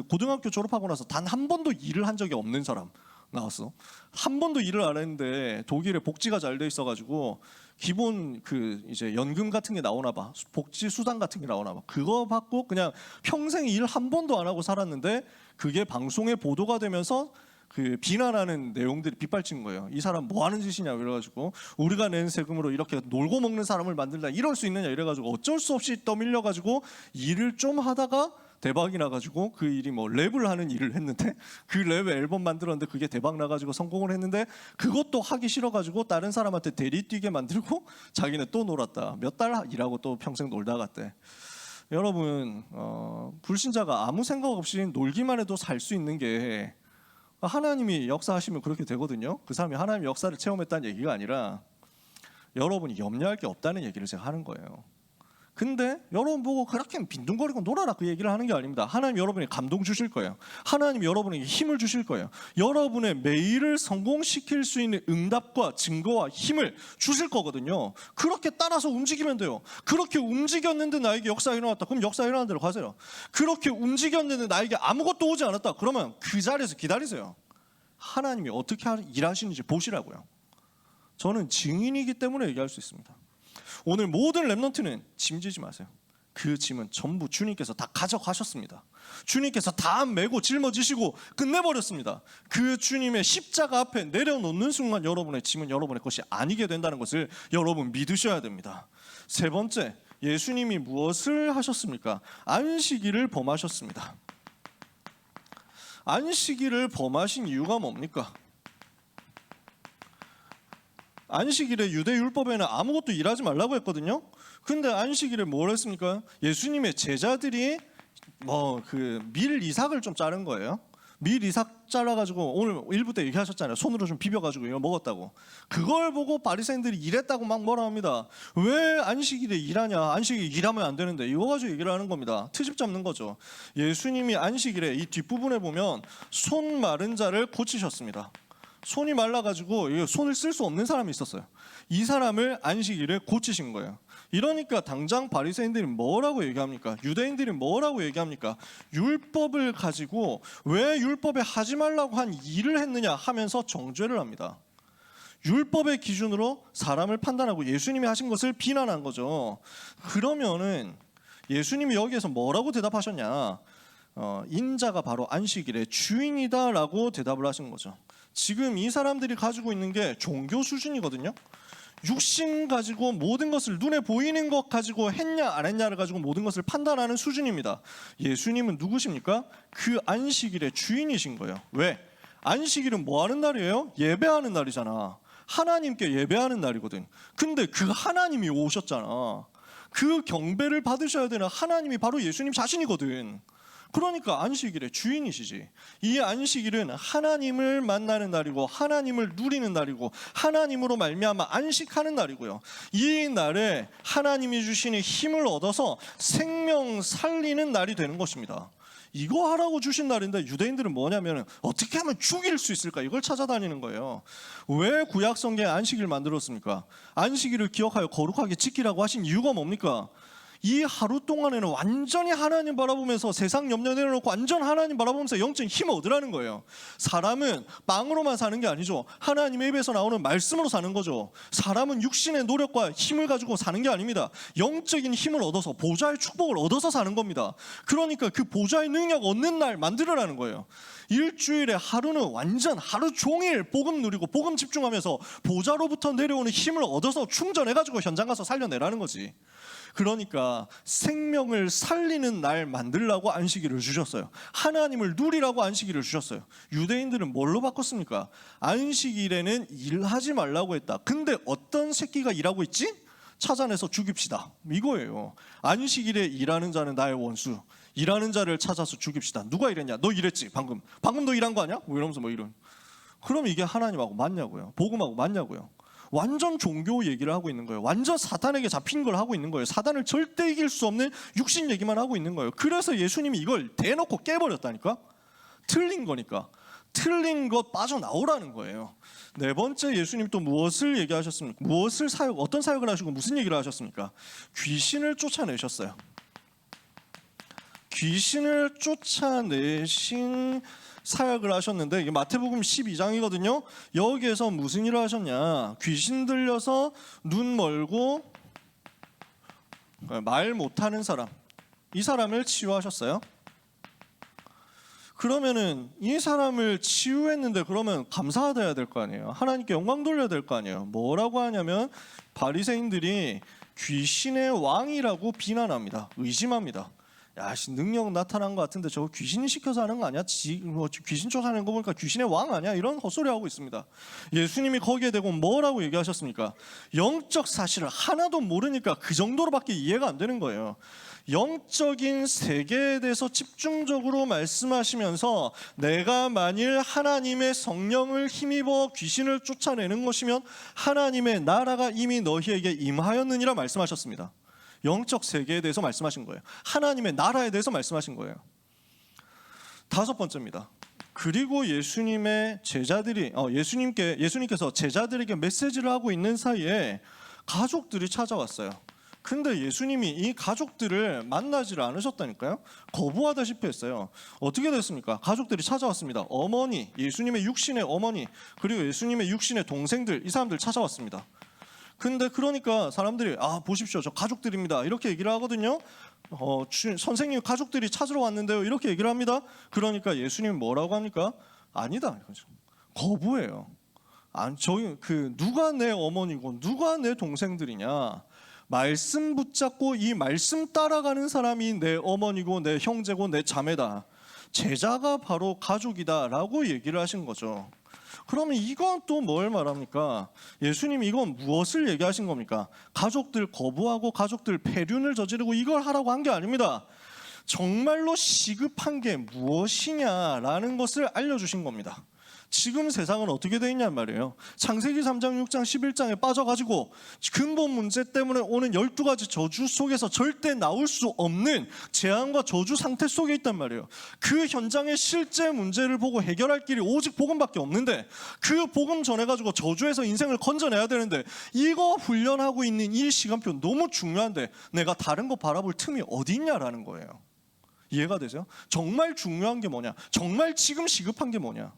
고등학교 졸업하고 나서 단 한 번도 일을 한 적이 없는 사람 나왔어. 한 번도 일을 안 했는데 독일에 복지가 잘 돼 있어가지고 기본 이제 연금 같은 게 나오나 봐. 복지 수당 같은 게 나오나 봐. 그거 받고 그냥 평생 일 한 번도 안 하고 살았는데 그게 방송에 보도가 되면서 비난하는 내용들이 빗발친 거예요. 이 사람 뭐 하는 짓이냐 그래가지고 우리가 낸 세금으로 이렇게 놀고 먹는 사람을 만들다 이럴 수 있느냐 이래가지고 어쩔 수 없이 떠밀려가지고 일을 좀 하다가 대박이 나가지고 그 일이 뭐 랩을 하는 일을 했는데 그 랩 앨범 만들었는데 그게 대박 나가지고 성공을 했는데 그것도 하기 싫어가지고 다른 사람한테 대리 뛰게 만들고 자기는 또 놀았다. 몇 달 일하고 또 평생 놀다 갔대. 여러분 불신자가 아무 생각 없이 놀기만 해도 살 수 있는 게 하나님이 역사하시면 그렇게 되거든요. 그 사람이 하나님의 역사를 체험했다는 얘기가 아니라 여러분이 염려할 게 없다는 얘기를 제가 하는 거예요. 근데 여러분 보고 그렇게 빈둥거리고 놀아라 그 얘기를 하는 게 아닙니다. 하나님 여러분에게 감동 주실 거예요. 하나님 여러분에게 힘을 주실 거예요. 여러분의 매일을 성공시킬 수 있는 응답과 증거와 힘을 주실 거거든요. 그렇게 따라서 움직이면 돼요. 그렇게 움직였는데 나에게 역사가 일어났다. 그럼 역사 일어나는 대로 가세요. 그렇게 움직였는데 나에게 아무것도 오지 않았다. 그러면 그 자리에서 기다리세요. 하나님이 어떻게 일하시는지 보시라고요. 저는 증인이기 때문에 얘기할 수 있습니다. 오늘 모든 렘넌트는 짐지지 마세요. 그 짐은 전부 주님께서 다 가져가셨습니다. 주님께서 다 메고 짊어지시고 끝내버렸습니다. 그 주님의 십자가 앞에 내려놓는 순간 여러분의 짐은 여러분의 것이 아니게 된다는 것을 여러분 믿으셔야 됩니다. 세 번째, 예수님이 무엇을 하셨습니까? 안식일을 범하셨습니다. 안식일을 범하신 이유가 뭡니까? 안식일에 유대 율법에는 아무것도 일하지 말라고 했거든요. 근데 안식일에 뭘 했습니까? 예수님의 제자들이 밀 이삭을 좀 자른 거예요. 밀 이삭 잘라가지고 오늘 1부 때 얘기하셨잖아요. 손으로 좀 비벼가지고 이거 먹었다고. 그걸 보고 바리새인들이 이랬다고 막 뭐라 합니다. 왜 안식일에 일하냐? 안식일에 일하면 안 되는데 이거 가지고 얘기를 하는 겁니다. 트집 잡는 거죠. 예수님이 안식일에 이 뒷부분에 보면 손 마른 자를 고치셨습니다. 손이 말라가지고 손을 쓸 수 없는 사람이 있었어요. 이 사람을 안식일에 고치신 거예요. 이러니까 당장 바리새인들이 뭐라고 얘기합니까? 유대인들이 뭐라고 얘기합니까? 율법을 가지고 왜 율법에 하지 말라고 한 일을 했느냐 하면서 정죄를 합니다. 율법의 기준으로 사람을 판단하고 예수님이 하신 것을 비난한 거죠. 그러면은 예수님이 여기에서 뭐라고 대답하셨냐? 인자가 바로 안식일의 주인이다라고 대답을 하신 거죠. 지금 이 사람들이 가지고 있는 게 종교 수준이거든요. 육신 가지고 모든 것을 눈에 보이는 것 가지고 했냐 안 했냐를 가지고 모든 것을 판단하는 수준입니다. 예수님은 누구십니까? 그 안식일의 주인이신 거예요. 왜? 안식일은 뭐 하는 날이에요? 예배하는 날이잖아. 하나님께 예배하는 날이거든. 근데 그 하나님이 오셨잖아. 그 경배를 받으셔야 되는 하나님이 바로 예수님 자신이거든. 그러니까 안식일의 주인이시지. 이 안식일은 하나님을 만나는 날이고 하나님을 누리는 날이고 하나님으로 말미암아 안식하는 날이고요. 이 날에 하나님이 주시는 힘을 얻어서 생명 살리는 날이 되는 것입니다. 이거 하라고 주신 날인데 유대인들은 뭐냐면 어떻게 하면 죽일 수 있을까 이걸 찾아다니는 거예요. 왜 구약 성경에 안식일을 만들었습니까? 안식일을 기억하여 거룩하게 지키라고 하신 이유가 뭡니까? 이 하루 동안에는 완전히 하나님 바라보면서 세상 염려 내려놓고 완전 하나님 바라보면서 영적인 힘을 얻으라는 거예요. 사람은 빵으로만 사는 게 아니죠. 하나님의 입에서 나오는 말씀으로 사는 거죠. 사람은 육신의 노력과 힘을 가지고 사는 게 아닙니다. 영적인 힘을 얻어서 보좌의 축복을 얻어서 사는 겁니다. 그러니까 그 보좌의 능력 얻는 날 만들어라는 거예요. 일주일에 하루는 완전 하루 종일 복음 누리고 복음 집중하면서 보좌로부터 내려오는 힘을 얻어서 충전해가지고 현장 가서 살려내라는 거지. 그러니까 생명을 살리는 날 만들라고 안식일을 주셨어요. 하나님을 누리라고 안식일을 주셨어요. 유대인들은 뭘로 바꿨습니까? 안식일에는 일하지 말라고 했다. 근데 어떤 새끼가 일하고 있지? 찾아내서 죽입시다. 이거예요. 안식일에 일하는 자는 나의 원수. 일하는 자를 찾아서 죽입시다. 누가 이랬냐? 너 일했지 방금 너 일한 거 아니야? 뭐 이러면서 뭐 이런. 그럼 이게 하나님하고 맞냐고요? 복음하고 맞냐고요? 완전 종교 얘기를 하고 있는 거예요. 완전 사탄에게 잡힌 걸 하고 있는 거예요. 사단을 절대 이길 수 없는 육신 얘기만 하고 있는 거예요. 그래서 예수님이 이걸 대놓고 깨버렸다니까. 틀린 거니까. 틀린 것 빠져나오라는 거예요. 네 번째, 예수님 또 무엇을 얘기하셨습니까? 어떤 사역을 하시고 무슨 얘기를 하셨습니까? 귀신을 쫓아내셨어요. 귀신을 쫓아내신 사역을 하셨는데 이게 마태복음 12장이거든요. 여기에서 무슨 일을 하셨냐? 귀신 들려서 눈 멀고 말 못하는 사람, 이 사람을 치유하셨어요. 그러면은 이 사람을 치유했는데 그러면 감사하다 해야 될 거 아니에요. 하나님께 영광 돌려야 될 거 아니에요. 뭐라고 하냐면 바리새인들이 귀신의 왕이라고 비난합니다. 의심합니다. 야, 능력 나타난 것 같은데 저거 귀신이 시켜서 하는 거 아니야? 귀신 쫓아내는 거 보니까 귀신의 왕 아니야? 이런 헛소리 하고 있습니다. 예수님이 거기에 대고 뭐라고 얘기하셨습니까? 영적 사실을 하나도 모르니까 그 정도로밖에 이해가 안 되는 거예요. 영적인 세계에 대해서 집중적으로 말씀하시면서 내가 만일 하나님의 성령을 힘입어 귀신을 쫓아내는 것이면 하나님의 나라가 이미 너희에게 임하였느니라 말씀하셨습니다. 영적 세계에 대해서 말씀하신 거예요. 하나님의 나라에 대해서 말씀하신 거예요. 다섯 번째입니다. 그리고 예수님께서 제자들에게 메시지를 하고 있는 사이에 가족들이 찾아왔어요. 근데 예수님이 이 가족들을 만나지를 않으셨다니까요. 거부하다시피 했어요. 어떻게 됐습니까? 가족들이 찾아왔습니다. 어머니, 예수님의 육신의 어머니, 그리고 예수님의 육신의 동생들, 이 사람들 찾아왔습니다. 근데 그러니까 사람들이 보십시오, 저 가족들입니다, 이렇게 얘기를 하거든요. 선생님 가족들이 찾으러 왔는데요, 이렇게 얘기를 합니다. 그러니까 예수님이 뭐라고 합니까? 아니다, 거부해요. 누가 내 어머니고 누가 내 동생들이냐? 말씀 붙잡고 이 말씀 따라가는 사람이 내 어머니고 내 형제고 내 자매다. 제자가 바로 가족이다라고 얘기를 하신 거죠. 그러면 이건 또 뭘 말합니까? 예수님이 이건 무엇을 얘기하신 겁니까? 가족들 거부하고 가족들 폐륜을 저지르고 이걸 하라고 한 게 아닙니다. 정말로 시급한 게 무엇이냐라는 것을 알려주신 겁니다. 지금 세상은 어떻게 돼 있냔 말이에요. 창세기 3장, 6장, 11장에 빠져가지고 근본 문제 때문에 오는 12가지 저주 속에서 절대 나올 수 없는 재앙과 저주 상태 속에 있단 말이에요. 그 현장의 실제 문제를 보고 해결할 길이 오직 복음밖에 없는데, 그 복음 전해가지고 저주에서 인생을 건져내야 되는데, 이거 훈련하고 있는 이 시간표 너무 중요한데 내가 다른 거 바라볼 틈이 어디 있냐라는 거예요. 이해가 되세요? 정말 중요한 게 뭐냐? 정말 지금 시급한 게 뭐냐?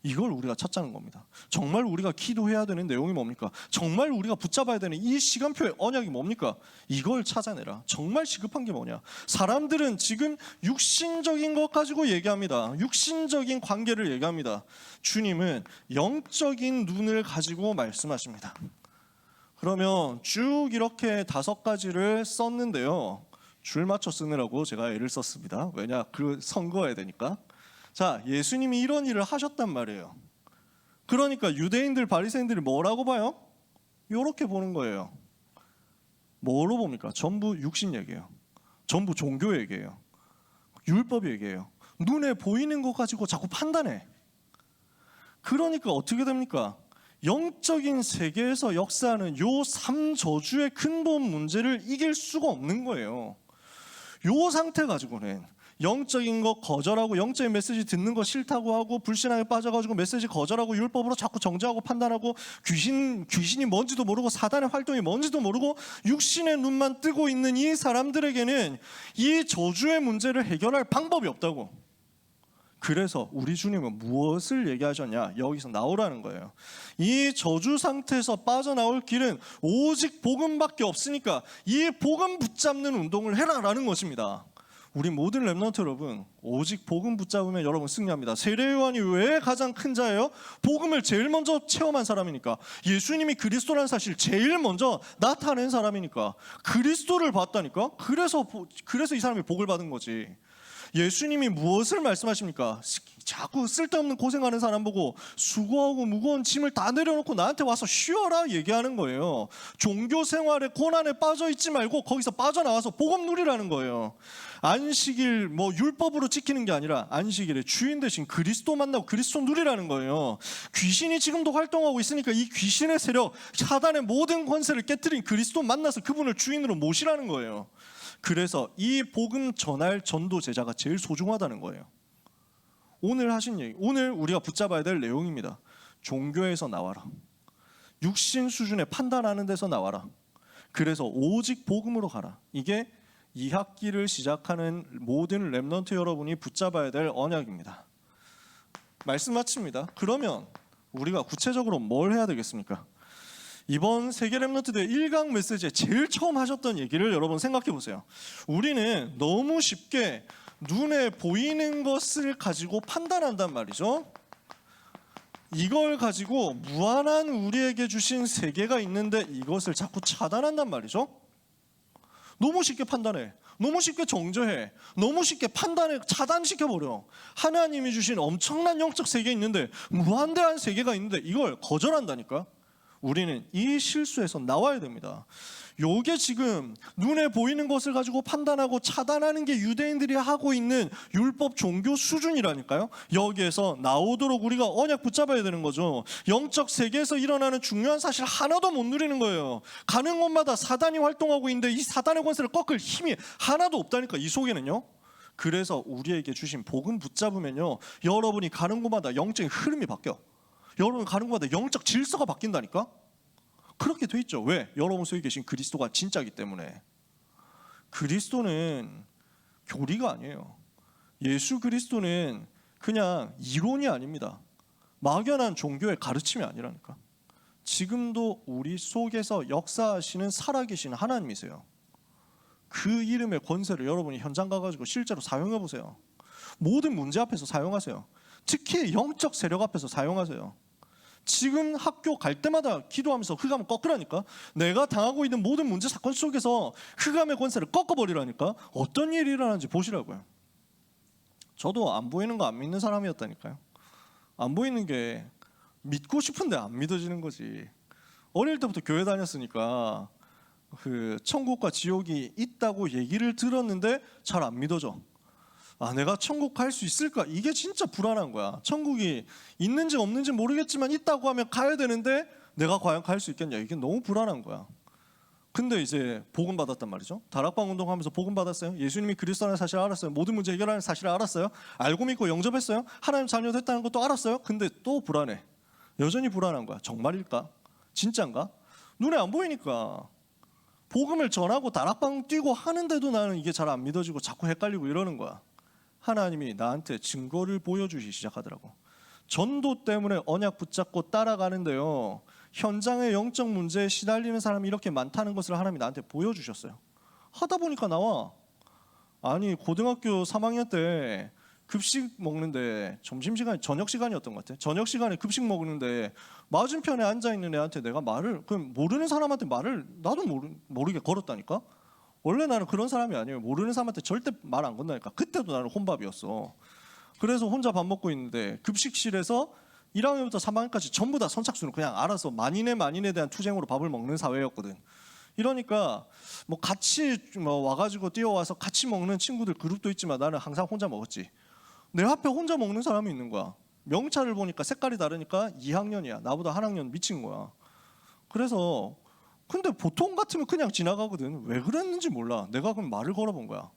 이걸 우리가 찾자는 겁니다. 정말 우리가 기도해야 되는 내용이 뭡니까? 정말 우리가 붙잡아야 되는 이 시간표의 언약이 뭡니까? 이걸 찾아내라. 정말 시급한 게 뭐냐? 사람들은 지금 육신적인 것 가지고 얘기합니다. 육신적인 관계를 얘기합니다. 주님은 영적인 눈을 가지고 말씀하십니다. 그러면 쭉 이렇게 5가지를 썼는데요, 줄 맞춰 쓰느라고 제가 애를 썼습니다. 왜냐? 그 선거해야 되니까. 자, 예수님이 이런 일을 하셨단 말이에요. 그러니까 유대인들, 바리새인들이 뭐라고 봐요? 이렇게 보는 거예요. 뭐로 봅니까? 전부 육신 얘기예요. 전부 종교 얘기예요. 율법 얘기예요. 눈에 보이는 거 가지고 자꾸 판단해. 그러니까 어떻게 됩니까? 영적인 세계에서 역사하는 요 3저주의 근본 문제를 이길 수가 없는 거예요. 요 상태 가지고는 영적인 거 거절하고, 영적인 메시지 듣는 거 싫다고 하고, 불신앙에 빠져가지고 메시지 거절하고, 율법으로 자꾸 정죄하고 판단하고, 귀신이 뭔지도 모르고 사단의 활동이 뭔지도 모르고 육신의 눈만 뜨고 있는 이 사람들에게는 이 저주의 문제를 해결할 방법이 없다고. 그래서 우리 주님은 무엇을 얘기하셨냐? 여기서 나오라는 거예요. 이 저주 상태에서 빠져나올 길은 오직 복음밖에 없으니까 이 복음 붙잡는 운동을 해라라는 것입니다. 우리 모든 렘넌트 여러분, 오직 복음 붙잡으면 여러분 승리합니다. 세례 요한이 왜 가장 큰 자예요? 복음을 제일 먼저 체험한 사람이니까. 예수님이 그리스도라는 사실 제일 먼저 나타낸 사람이니까. 그리스도를 봤다니까. 그래서 이 사람이 복을 받은 거지. 예수님이 무엇을 말씀하십니까? 자꾸 쓸데없는 고생하는 사람 보고 수고하고 무거운 짐을 다 내려놓고 나한테 와서 쉬어라 얘기하는 거예요. 종교 생활에 고난에 빠져 있지 말고 거기서 빠져나와서 복음 누리라는 거예요. 안식일 율법으로 지키는 게 아니라 안식일에 주인 대신 그리스도 만나고 그리스도 누리라는 거예요. 귀신이 지금도 활동하고 있으니까 이 귀신의 세력, 사단의 모든 권세를 깨트린 그리스도 만나서 그분을 주인으로 모시라는 거예요. 그래서 이 복음 전할 전도 제자가 제일 소중하다는 거예요. 오늘 하신 얘기, 오늘 우리가 붙잡아야 될 내용입니다. 종교에서 나와라. 육신 수준의 판단하는 데서 나와라. 그래서 오직 복음으로 가라. 이게 2학기를 시작하는 모든 렘넌트 여러분이 붙잡아야 될 언약입니다. 말씀 마칩니다. 그러면 우리가 구체적으로 뭘 해야 되겠습니까? 이번 세계 렘넌트 대회 1강 메시지에 제일 처음 하셨던 얘기를 여러분 생각해 보세요. 우리는 너무 쉽게 눈에 보이는 것을 가지고 판단한단 말이죠. 이걸 가지고 무한한 우리에게 주신 세계가 있는데 이것을 자꾸 차단한단 말이죠. 너무 쉽게 판단해. 너무 쉽게 정죄해. 너무 쉽게 판단해. 차단시켜버려. 하나님이 주신 엄청난 영적 세계 있는데, 무한대한 세계가 있는데 이걸 거절한다니까. 우리는 이 실수에서 나와야 됩니다. 요게 지금 눈에 보이는 것을 가지고 판단하고 차단하는 게 유대인들이 하고 있는 율법 종교 수준이라니까요. 여기에서 나오도록 우리가 언약 붙잡아야 되는 거죠. 영적 세계에서 일어나는 중요한 사실 하나도 못 누리는 거예요. 가는 곳마다 사단이 활동하고 있는데 이 사단의 권세를 꺾을 힘이 하나도 없다니까, 이 속에는요. 그래서 우리에게 주신 복음 붙잡으면요, 여러분이 가는 곳마다 영적인 흐름이 바뀌어. 여러분 가는 곳마다 영적 질서가 바뀐다니까. 그렇게 돼 있죠. 왜? 여러분 속에 계신 그리스도가 진짜이기 때문에. 그리스도는 교리가 아니에요. 예수 그리스도는 그냥 이론이 아닙니다. 막연한 종교의 가르침이 아니라니까. 지금도 우리 속에서 역사하시는 살아계신 하나님이세요. 그 이름의 권세를 여러분이 현장 가가지고 실제로 사용해 보세요. 모든 문제 앞에서 사용하세요. 특히 영적 세력 앞에서 사용하세요. 지금 학교 갈 때마다 기도하면서 흑암을 꺾으라니까. 내가 당하고 있는 모든 문제 사건 속에서 흑암의 권세를 꺾어버리라니까. 어떤 일이 일어나는지 보시라고요. 저도 안 보이는 거 안 믿는 사람이었다니까요. 안 보이는 게 믿고 싶은데 안 믿어지는 거지. 어릴 때부터 교회 다녔으니까 그 천국과 지옥이 있다고 얘기를 들었는데 잘 안 믿어져. 아, 내가 천국 갈 수 있을까? 이게 진짜 불안한 거야. 천국이 있는지 없는지 모르겠지만 있다고 하면 가야 되는데 내가 과연 갈 수 있겠냐? 이게 너무 불안한 거야. 근데 이제 복음 받았단 말이죠. 다락방 운동하면서 복음 받았어요. 예수님이 그리스도라는 사실을 알았어요. 모든 문제 해결하는 사실을 알았어요. 알고 믿고 영접했어요. 하나님 자녀 됐다는 것도 알았어요. 근데 또 불안해. 여전히 불안한 거야. 정말일까? 진짠가? 눈에 안 보이니까. 복음을 전하고 다락방 뛰고 하는데도 나는 이게 잘 안 믿어지고 자꾸 헷갈리고 이러는 거야. 하나님이 나한테 증거를 보여주기 시작하더라고. 전도 때문에 언약 붙잡고 따라가는데요, 현장의 영적 문제에 시달리는 사람이 이렇게 많다는 것을 하나님이 나한테 보여주셨어요. 하다 보니까 나와. 아니, 고등학교 3학년 때 급식 먹는데, 점심시간이 저녁시간이었던 것 같아. 저녁시간에 급식 먹는데 맞은편에 앉아있는 애한테 내가 말을, 그럼 모르는 사람한테 말을 나도 모르게 걸었다니까. 원래 나는 그런 사람이 아니에요. 모르는 사람한테 절대 말 안 건다니까. 그때도 나는 혼밥이었어. 그래서 혼자 밥 먹고 있는데 급식실에서 1학년부터 3학년까지 전부 다 선착순을 그냥 알아서 만인에 대한 투쟁으로 밥을 먹는 사회였거든. 이러니까 뭐 같이 와가지고 뛰어와서 같이 먹는 친구들 그룹도 있지만 나는 항상 혼자 먹었지. 내 앞에 혼자 먹는 사람이 있는 거야. 명찰을 보니까 색깔이 다르니까 2학년이야. 나보다 한 학년 미친 거야. 그래서 근데 보통 같으면 그냥 지나가거든. 왜 그랬는지 몰라. 내가 그럼 말을 걸어본 거야.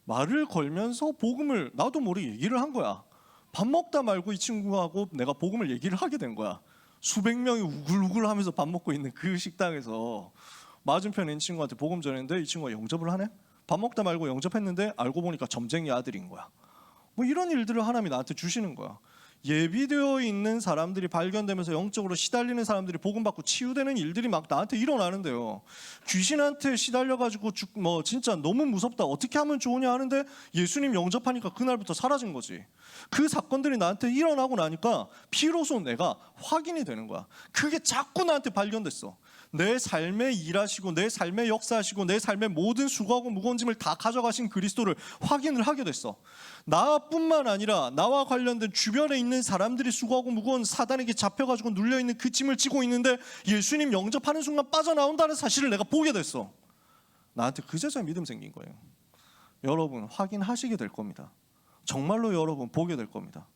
말을 걸면서 복음을 나도 모르게 얘기를 한 거야. 밥 먹다 말고 이 친구하고 내가 복음을 얘기를 하게 된 거야. 수백 명이 우글우글 하면서 밥 먹고 있는 그 식당에서 맞은편에 있는 친구한테 복음 전했는데 이 친구가 영접을 하네? 밥 먹다 말고 영접했는데 알고 보니까 점쟁이 아들인 거야. 뭐 이런 일들을 하나님이 나한테 주시는 거야. 예비되어 있는 사람들이 발견되면서 영적으로 시달리는 사람들이 복음받고 치유되는 일들이 막 나한테 일어나는데요, 귀신한테 시달려가지고 뭐 진짜 너무 무섭다, 어떻게 하면 좋으냐 하는데 예수님 영접하니까 그날부터 사라진 거지. 그 사건들이 나한테 일어나고 나니까 비로소 내가 확인이 되는 거야. 그게 자꾸 나한테 발견됐어. 내 삶에 일하시고 내 삶에 역사하시고 내 삶의 모든 수고하고 무거운 짐을 다 가져가신 그리스도를 확인을 하게 됐어. 나뿐만 아니라 나와 관련된 주변에 있는 사람들이 수고하고 무거운 사단에게 잡혀가지고 눌려있는 그 짐을 지고 있는데 예수님 영접하는 순간 빠져나온다는 사실을 내가 보게 됐어. 나한테 그제서야 믿음 생긴 거예요. 여러분 확인하시게 될 겁니다. 정말로 여러분 보게 될 겁니다.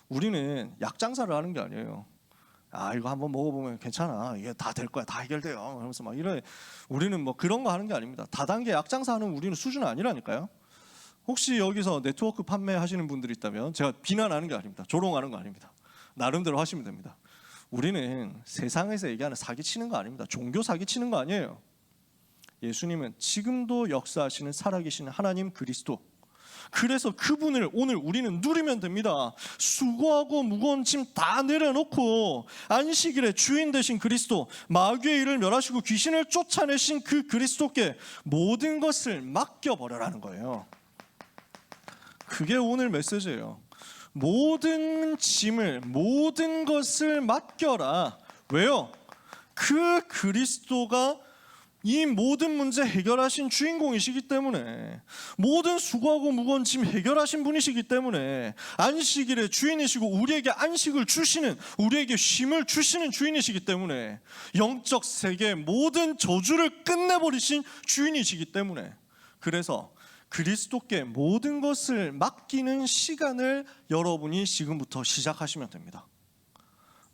우리는 약 장사를 하는 게 아니에요. 아, 이거 한번 먹어보면 괜찮아, 이게 다 될 거야, 다 해결돼요 하면서 막 이래. 우리는 뭐 그런 거 하는 게 아닙니다. 다단계 약 장사하는 우리는 수준은 아니라니까요. 혹시 여기서 네트워크 판매하시는 분들이 있다면 제가 비난하는 게 아닙니다. 조롱하는 거 아닙니다. 나름대로 하시면 됩니다. 우리는 세상에서 얘기하는 사기치는 거 아닙니다. 종교 사기치는 거 아니에요. 예수님은 지금도 역사하시는 살아계신 하나님 그리스도, 그래서 그분을 오늘 우리는 누리면 됩니다. 수고하고 무거운 짐 다 내려놓고 안식일의 주인 되신 그리스도, 마귀의 일을 멸하시고 귀신을 쫓아내신 그 그리스도께 모든 것을 맡겨버려라는 거예요. 그게 오늘 메시지예요. 모든 짐을, 모든 것을 맡겨라. 왜요? 그 그리스도가 이 모든 문제 해결하신 주인공이시기 때문에, 모든 수고하고 무거운 짐 해결하신 분이시기 때문에, 안식일의 주인이시고 우리에게 안식을 주시는, 우리에게 쉼을 주시는 주인이시기 때문에, 영적 세계의 모든 저주를 끝내버리신 주인이시기 때문에, 그래서 그리스도께 모든 것을 맡기는 시간을 여러분이 지금부터 시작하시면 됩니다.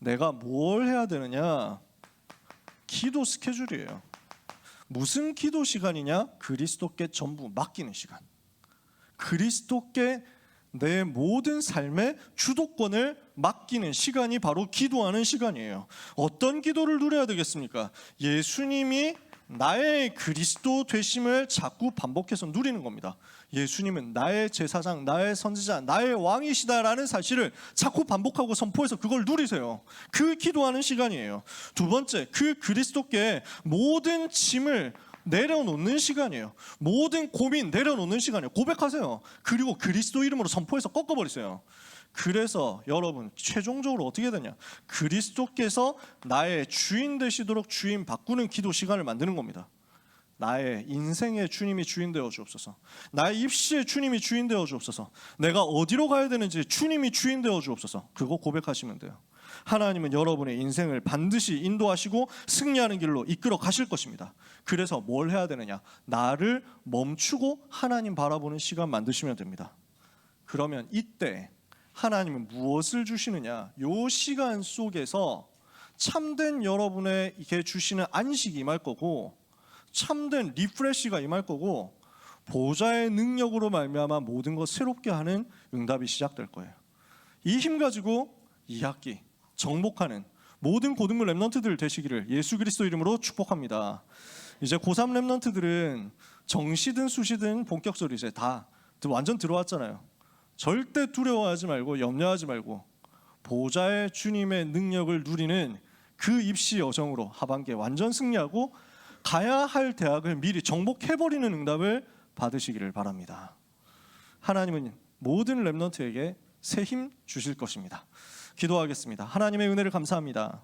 내가 뭘 해야 되느냐? 기도 스케줄이에요. 무슨 기도 시간이냐? 그리스도께 전부 맡기는 시간. 그리스도께 내 모든 삶의 주도권을 맡기는 시간이 바로 기도하는 시간이에요. 어떤 기도를 누려야 되겠습니까? 예수님이 나의 그리스도 되심을 자꾸 반복해서 누리는 겁니다. 예수님은 나의 제사장, 나의 선지자, 나의 왕이시다라는 사실을 자꾸 반복하고 선포해서 그걸 누리세요. 그 기도하는 시간이에요. 두 번째, 그 그리스도께 모든 짐을 내려놓는 시간이에요. 모든 고민 내려놓는 시간이에요. 고백하세요. 그리고 그리스도 이름으로 선포해서 꺾어버리세요. 그래서 여러분 최종적으로 어떻게 되냐? 그리스도께서 나의 주인 되시도록 주인 바꾸는 기도 시간을 만드는 겁니다. 나의 인생의 주님이 주인 되어 주옵소서. 나의 입시의 주님이 주인 되어 주옵소서. 내가 어디로 가야 되는지 주님이 주인 되어 주옵소서. 그거 고백하시면 돼요. 하나님은 여러분의 인생을 반드시 인도하시고 승리하는 길로 이끌어 가실 것입니다. 그래서 뭘 해야 되느냐? 나를 멈추고 하나님 바라보는 시간 만드시면 됩니다. 그러면 이때 하나님은 무엇을 주시느냐? 요 시간 속에서 참된 여러분에게 주시는 안식이 임할 거고, 참된 리프레시가 임할 거고, 보좌의 능력으로 말미암아 모든 것 새롭게 하는 응답이 시작될 거예요. 이 힘 가지고 2학기 정복하는 모든 고등부 렘넌트들 되시기를 예수 그리스도 이름으로 축복합니다. 이제 고3 렘넌트들은 정시든 수시든 본격적으로 이제 다 완전 들어왔잖아요. 절대 두려워하지 말고 염려하지 말고 보좌의 주님의 능력을 누리는 그 입시 여정으로 하반기에 완전 승리하고 가야 할 대학을 미리 정복해버리는 응답을 받으시기를 바랍니다. 하나님은 모든 렘넌트에게 새 힘 주실 것입니다. 기도하겠습니다. 하나님의 은혜를 감사합니다.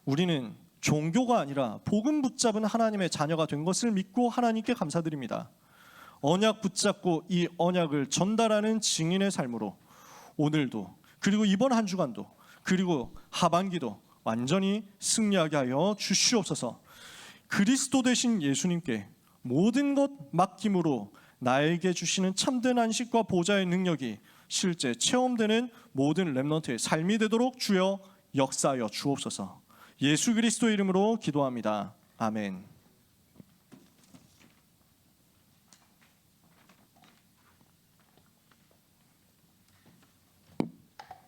우리는 종교가 아니라 복음 붙잡은 하나님의 자녀가 된 것을 믿고 하나님께 감사드립니다. 언약 붙잡고 이 언약을 전달하는 증인의 삶으로 오늘도 그리고 이번 한 주간도 그리고 하반기도 완전히 승리하게 하여 주시옵소서. 그리스도 되신 예수님께 모든 것 맡김으로 나에게 주시는 참된 안식과 보좌의 능력이 실제 체험되는 모든 렘넌트의 삶이 되도록 주여 역사하여 주옵소서. 예수 그리스도 이름으로 기도합니다. 아멘.